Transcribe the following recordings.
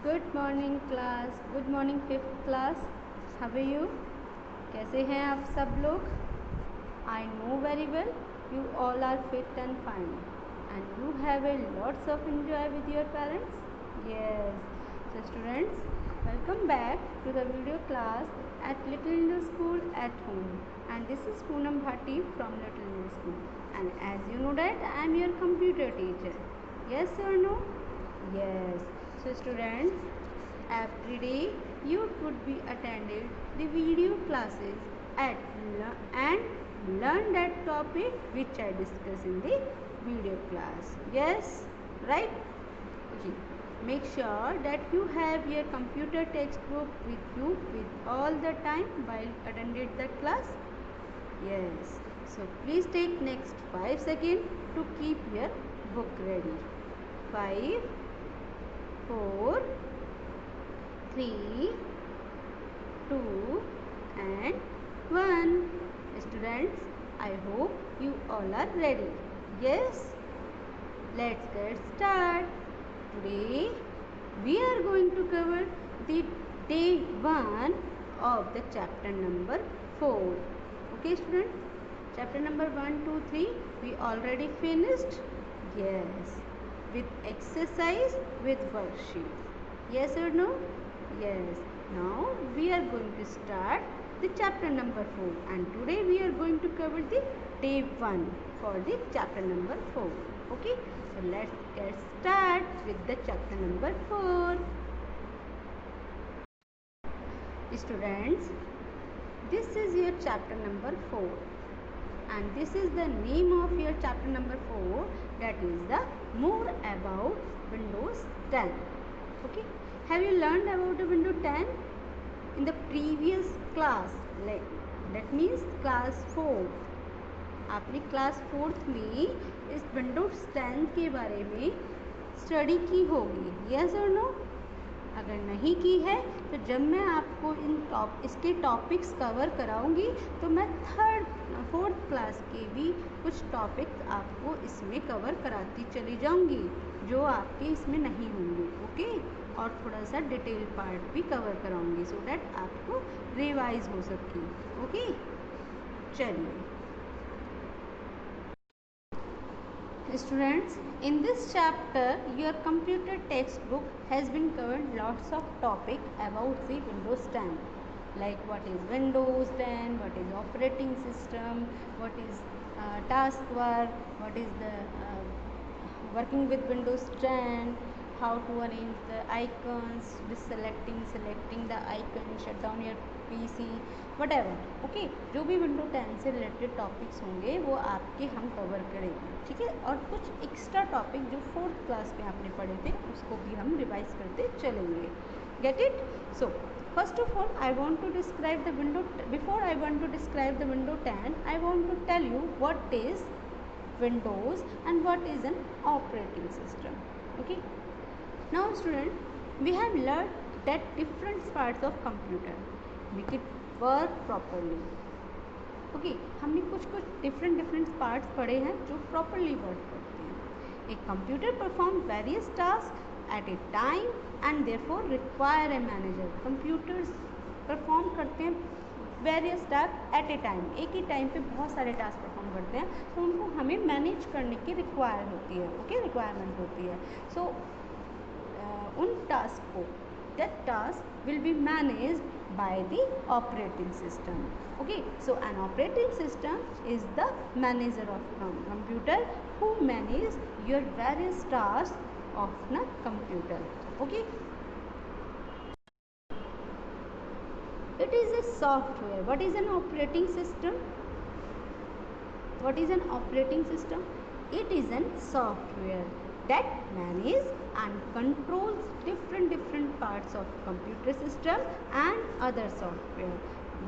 Good morning class, good morning fifth class. How are you? कैसे हैं आप सब लोग? I know very well you all are fit and fine and you have a lots of enjoy with your parents. Yes. So students, welcome back to the video class at Little India School at home. And this is Poonam Bhatti from Little India School. And as you know that I am your computer teacher. Yes or no? Yes. So students, every day you could be attended the video classes and learn that topic which I discuss in the video class. Yes, right? Okay. Make sure that you have your computer textbook with you with all the time while attending the class. Yes. So please take next 5 seconds to keep your book ready. 5, 4, 3, 2 and 1. Students, I hope you all are ready. Yes. Let's get started. Today we are going to cover the day 1 of the chapter number 4. Okay students, chapter number 1, 2, 3 we already finished. Yes, with exercise with worksheet. Yes or no? Yes. Now we are going to start the chapter number 4 and today we are going to cover the day 1 for the chapter number 4. Okay, so let's get start with the chapter number 4. Students, this is your chapter number 4 and this is the name of your chapter number 4, that is the more about Windows 10. Okay, have you learned about the Windows 10 in the previous class? Like that means class 4. आपने class 4th में इस Windows 10 के बारे में study की होगी. Yes और no? अगर नहीं की है तो जब मैं आपको इसके टॉपिक्स कवर कराऊंगी तो मैं 4th क्लास के भी कुछ टॉपिक्स आपको इसमें कवर कराती चली जाऊंगी जो आपके इसमें नहीं होंगे. ओके, और थोड़ा सा डिटेल पार्ट भी कवर कराऊंगी सो डैट आपको रिवाइज हो सके. ओके, चलिए students, in this chapter your computer textbook has been covered lots of topic about the Windows 10, like what is Windows 10, what is operating system, what is taskbar, what is the working with Windows 10, how to arrange the icons, selecting the icon, shut down your PC, whatever. Okay, जो भी window 10 से related topics होंगे वो आपके हम cover करेंगे. ठीक है, और कुछ एक्स्ट्रा टॉपिक जो 4th क्लास में आपने पढ़े थे उसको भी हम रिवाइज करते चलेंगे. Get it? So first of all I want to describe the window. Before I want to describe the window 10, I want to tell you what is Windows and what is an operating system. Okay, now student, we have learned that different parts of computer make it work properly. Okay, हमने कुछ different parts पढ़े हैं जो properly work करते हैं. एक computer perform various task at A time and therefore require a manager. Computers perform करते हैं various task at A time, एक ही टाइम पे बहुत सारे टास्क परफॉर्म करते हैं तो उनको हमें मैनेज करने की रिक्वायर होती है. ओके, रिक्वायरमेंट होती है. सो उन टास्क को, that task will be managed by the operating system. Okay, so an operating system is the manager of computer who manage your various tasks of the computer. Okay, it is a software. What is an operating system? What is an operating system? It is a software that manages and controls different parts of computer system and other software.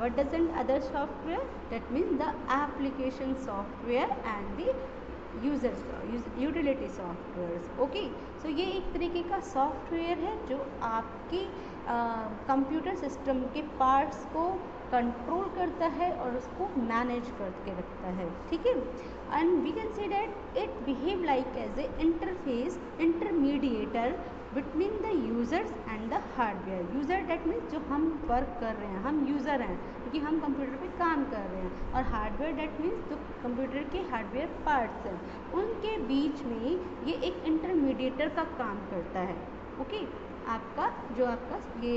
What does an other software? That means the application software and the utility softwares. Okay, so ये एक तरीके का software है जो आपके computer system के parts को control करता है और उसको मैनेज करके रखता है, ठीक है। And we can say that it behave like as a interface intermediator between the users and the hardware. User that means जो हम वर्क कर रहे हैं, हम यूज़र हैं क्योंकि हम कंप्यूटर पे काम कर रहे हैं, और हार्डवेयर डेट मीन्स जो कंप्यूटर के हार्डवेयर पार्ट्स हैं उनके बीच में ये एक इंटरमीडिएटर का काम करता है, ओके। आपका जो आपका ये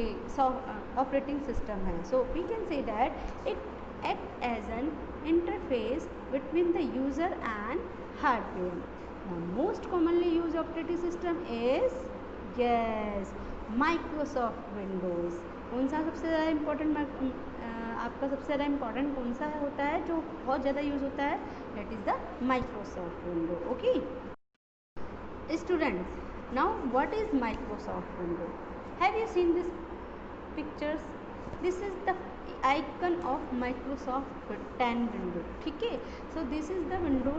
ऑपरेटिंग सिस्टम है, so we can say that it act as an interface between the user and hardware. The most commonly use operating system is yes Microsoft Windows. कौन सा सबसे ज़्यादा इम्पोर्टेंट आपका सबसे ज़्यादा इम्पोर्टेंट कौन सा होता है जो बहुत ज़्यादा यूज़ होता है? That is the Microsoft window, okay students. Now what is Microsoft window? Have you seen this pictures? This is the icon of Microsoft 10 window, ठीक है। So this is the window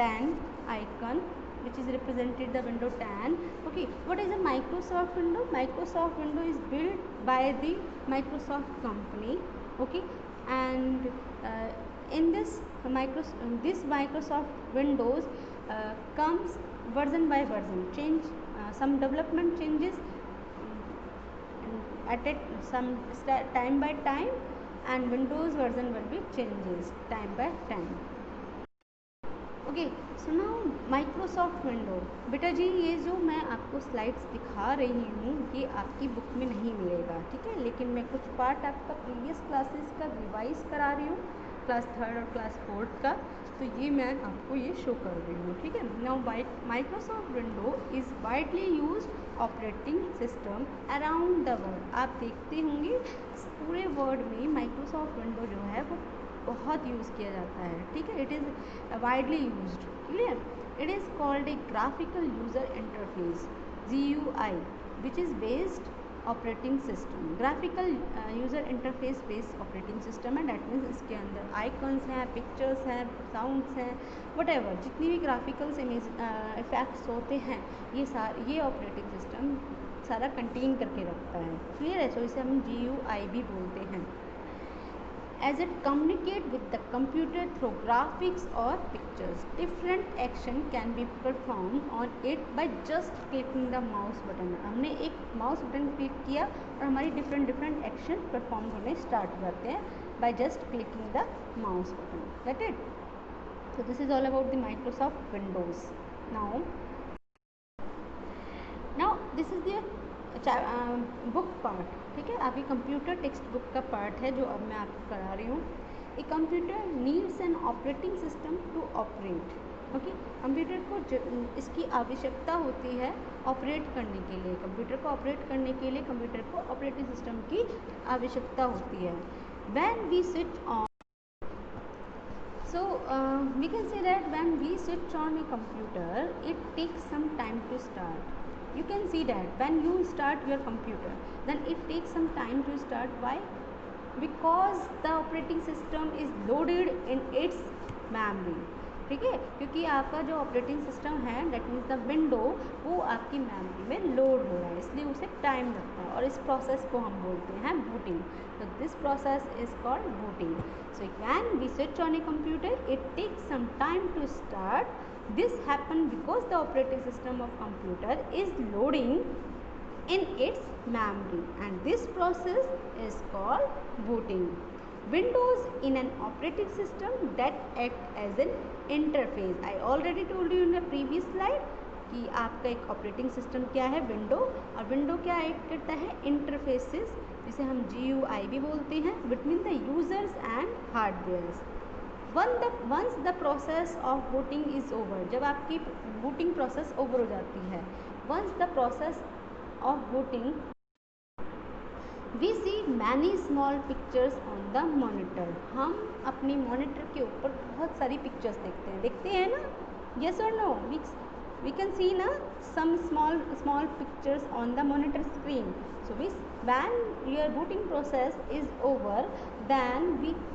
10 icon which is represented the window 10, okay। What is a Microsoft window? Microsoft window is built by the Microsoft company, okay, and in this Microsoft Windows comes version by version, change some development changes at some time by time, and Windows version will be changes time by time, okay. So now Microsoft window, बेटा जी ये जो मैं आपको slides दिखा रही हूँ ये आपकी बुक में नहीं मिलेगा, ठीक है, लेकिन मैं कुछ पार्ट आपका प्रीवियस क्लासेस का रिवाइज करा रही हूँ, क्लास 3 और क्लास 4 का, तो ये मैं आपको ये शो कर रही हूँ, ठीक है। Now Microsoft window is widely use operating system around the world. आप देखते होंगे पूरे वर्ल्ड में माइक्रोसॉफ्ट विंडो जो है वो बहुत यूज़ किया जाता है, ठीक है। It is widely used, clear. It is called a graphical user interface GUI which is based operating system. Graphical user interface based operating system है, डैट मीन्स इसके अंदर आइकन्स हैं, पिक्चर्स हैं, साउंड्स हैं, वटेवर जितनी भी ग्राफिकल्स इमेज इफेक्ट्स होते हैं ये ऑपरेटिंग सिस्टम सारा कंटेन करके रखता है, क्लियर है। सो इसे हम GUI भी बोलते हैं। As it communicate with the computer through graphics or pictures, different action can be performed on it by just clicking the mouse button। हमने एक माउस बटन क्लिक किया और हमारी डिफरेंट एक्शन परफॉर्म होने स्टार्ट हो जाते हैं by just clicking the mouse button, get it? So this is all about the Microsoft Windows. Now this is the book part, ठीक है, आपकी कंप्यूटर टेक्स्ट बुक का पार्ट है जो अब मैं आपको करा रही हूँ। A computer needs an operating system to operate, okay. Computer को इसकी आवश्यकता होती है ऑपरेट करने के लिए, कंप्यूटर को ऑपरेट करने के लिए कंप्यूटर को ऑपरेटिंग सिस्टम की आवश्यकता होती है। When we switch on, so we can say that when we switch on a computer it takes some time to start. You can see that when you start your computer then it takes some time to start. Why? Because the operating system is loaded in its memory, ठीक है, क्योंकि आपका जो operating system है that means the window वो आपकी memory में load हो रहा है, इसलिए उसे टाइम लगता है और इस प्रोसेस को हम बोलते हैं बूटिंग। तो this process is called booting. So when we switch on a computer it takes some time to start. This happen because the operating system of computer is loading in its memory and this process is called booting. Windows in an operating system that act as an interface. I already told you in the previous slide कि आपका एक operating system क्या है, window, और window क्या act करता है, interfaces, जिसे हम GUI भी बोलते हैं, between the users and hardwares. Once the process of booting is over, जब आपकी बूटिंग प्रोसेस ओवर हो जाती है, once the process of booting we see many small pictures on the monitor. हम अपनी मॉनिटर के ऊपर बहुत सारी पिक्चर्स देखते हैं ना, यस और no? we can see na some small pictures on the monitor screen. So when your booting process is over then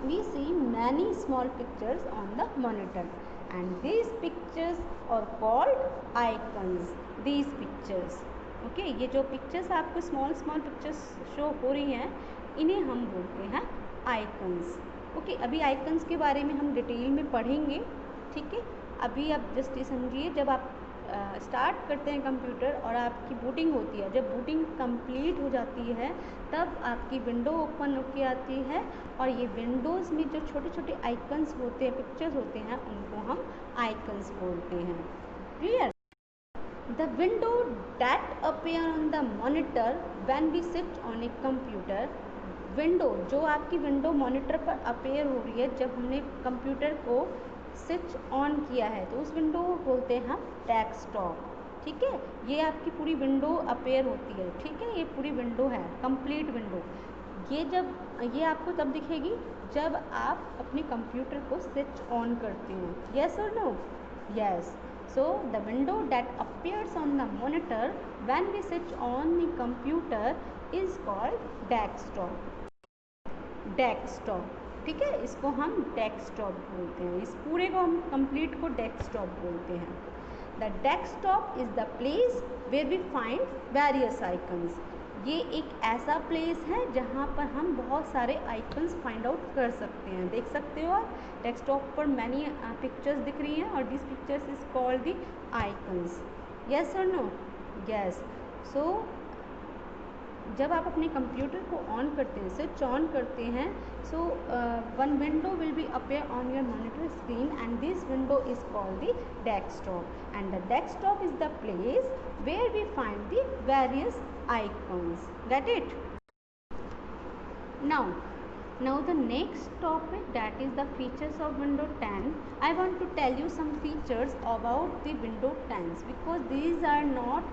we see many small pictures on the monitor and these pictures are called icons. These pictures, okay, ये जो pictures आपको small pictures show हो रही हैं इन्हें हम बोलते हैं आइकन्स। ओके, अभी आइकन्स के बारे में हम डिटेल में पढ़ेंगे, ठीक है। अभी आप जस्ट ये समझिए, जब आप स्टार्ट करते हैं कंप्यूटर और आपकी बूटिंग होती है, जब बूटिंग कंप्लीट हो जाती है तब आपकी विंडो ओपन होके आती है और ये विंडोज़ में जो छोटे छोटे आइकन्स होते हैं, पिक्चर्स होते हैं, उनको हम आइकन्स बोलते हैं। Clear? The window that appear on the monitor when we sit on a computer, window जो आपकी विंडो मॉनिटर पर अपेयर हो रही है जब हमने कंप्यूटर को स्विच ऑन किया है, तो उस विंडो को बोलते हैं हम डेस्कटॉप, ठीक है। ये आपकी पूरी विंडो अपेयर होती है, ठीक है, ये पूरी विंडो है, कंप्लीट विंडो। ये आपको तब दिखेगी जब आप अपने कंप्यूटर को स्विच ऑन करते हैं। यस और no? Yes. So the window that appears on the monitor when we switch on the computer is called desktop. Desktop, ठीक है, इसको हम डेस्कटॉप बोलते हैं, इस पूरे को हम कंप्लीट को डेस्कटॉप बोलते हैं। The desktop is the place where we find various icons. ये एक ऐसा प्लेस है जहाँ पर हम बहुत सारे आइकन्स फाइंड आउट कर सकते हैं। देख सकते हो आप डेस्कटॉप पर मैनी पिक्चर्स दिख रही हैं और this pictures is called the icons. Yes और नो? यस। सो जब आप अपने कंप्यूटर को ऑन करते हैं, स्विच ऑन करते हैं, so one window will be appear on your monitor screen and this window is called the desktop and the desktop is the place where we find the various icons. Get it? Now the next topic, that is the features of Windows 10. I want to tell you some features about the Windows 10 because these are not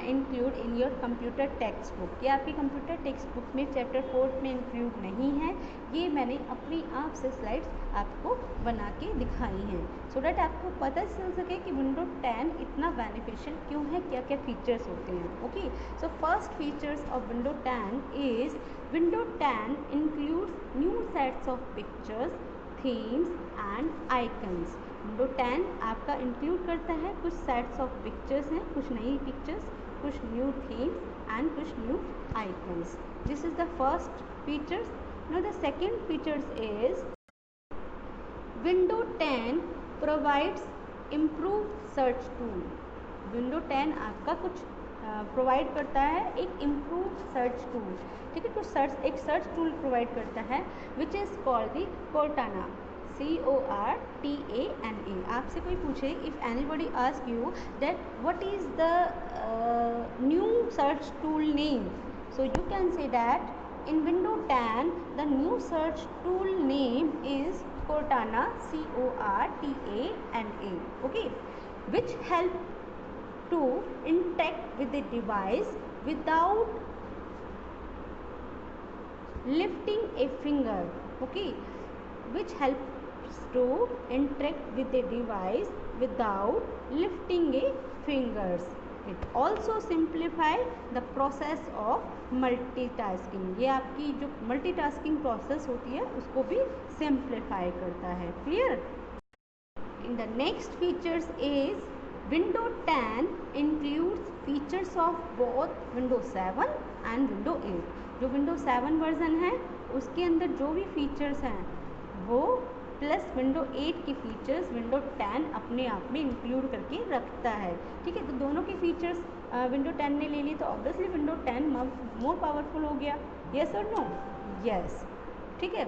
include in your computer text book. ये आपकी computer text book में chapter 4 में include नहीं है। ये मैंने अपनी आप से स्लाइड्स आपको बना के दिखाई हैं सो डैट आपको पता चल सके कि विंडोज 10 इतना बेनिफिशियल क्यों है, क्या क्या फीचर्स होते हैं। Okay, so first features of Windows 10 is Windows 10 includes new sets of pictures, themes and icons. Windows 10 आपका इंक्लूड करता है कुछ सेट्स ऑफ पिक्चर्स हैं, कुछ नई पिक्चर्स, कुछ न्यू थीम्स एंड कुछ new icons. This is the first features. Now the second features is Windows 10 provides improve search tool. Windows 10 आपका कुछ प्रोवाइड करता है एक इम्प्रूव सर्च टूल, ठीक है, कुछ एक सर्च टूल प्रोवाइड करता है which is called the Cortana, CORTANA। आपसे कोई पूछे, if anybody ask you that what is the new search tool name, so you can say that in Windows 10 the new search tool name is Cortana, CORTANA, okay, which help to interact with the device without lifting a finger, okay, which helps to interact with the device without lifting a fingers. It also simplify the process of multitasking. ये आपकी जो multitasking process होती है उसको भी simplify करता है। Clear? In the next features is Windows 10 includes features of both Windows 7 and Windows 8. जो Windows 7 वर्जन है उसके अंदर जो भी फीचर्स हैं वो प्लस Windows 8 के फीचर्स Windows 10 अपने आप में इंक्लूड करके रखता है, ठीक है। तो दोनों के फीचर्स Windows 10 ने ले ली तो ऑब्वियसली Windows 10 मोर पावरफुल हो गया। यस और नो? यस, ठीक है।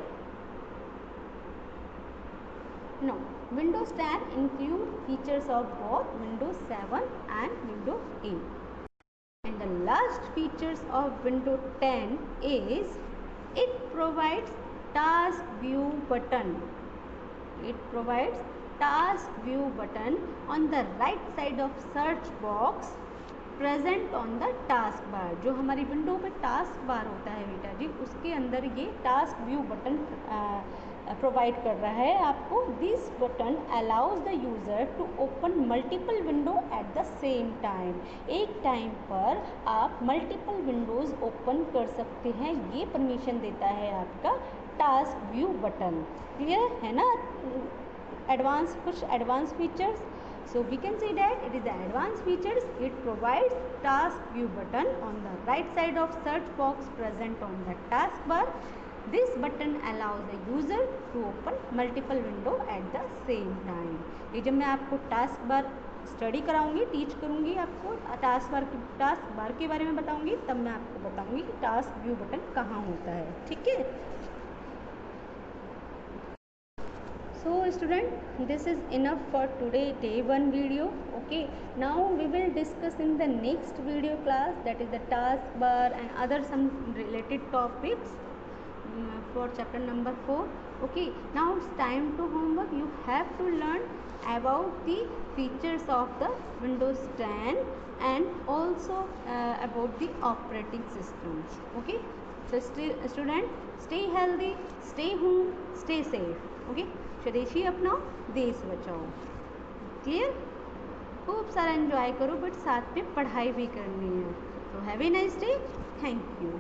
No, Windows 10 include features of both Windows 7 and Windows 8. And the last features of Windows 10 is it provides task view button. It provides task view button on the right side of search box present on the task bar. जो हमारी window पे task bar होता है बेटा जी, उसके अंदर ये task view button provide कर रहा है आपको। This button allows the user to open multiple window at the same time. एक टाइम पर आप मल्टीपल विंडोज़ ओपन कर सकते हैं, ये परमिशन देता है आपका टास्क व्यू बटन। क्लियर है ना? एडवांस, कुछ advance features. So we can say that it is the advanced features. It provides task view button on the right side of search box present on the taskbar. This button allows the user to open multiple window at the same time. ये जब मैं आपको task bar study कराऊंगी, teach करूंगी, आपको task bar के बारे में बताऊंगी, तब मैं आपको बताऊंगी कि टास्क व्यू बटन कहाँ होता है. ठीक है. So student, this is enough for today day 1 video. Okay, now we will discuss in the next video class, that is the task bar and other some related topics for chapter number 4. Okay, now it's time to homework. You have to learn about the features of the Windows 10 and also about the operating system. Okay, so student, stay healthy, stay home, stay safe. Okay, स्वदेशी अपनाओ, देश बचाओ. Clear. खूब सारा enjoy करो, but साथ में पढ़ाई भी करनी है. तो have a nice day. Thank you.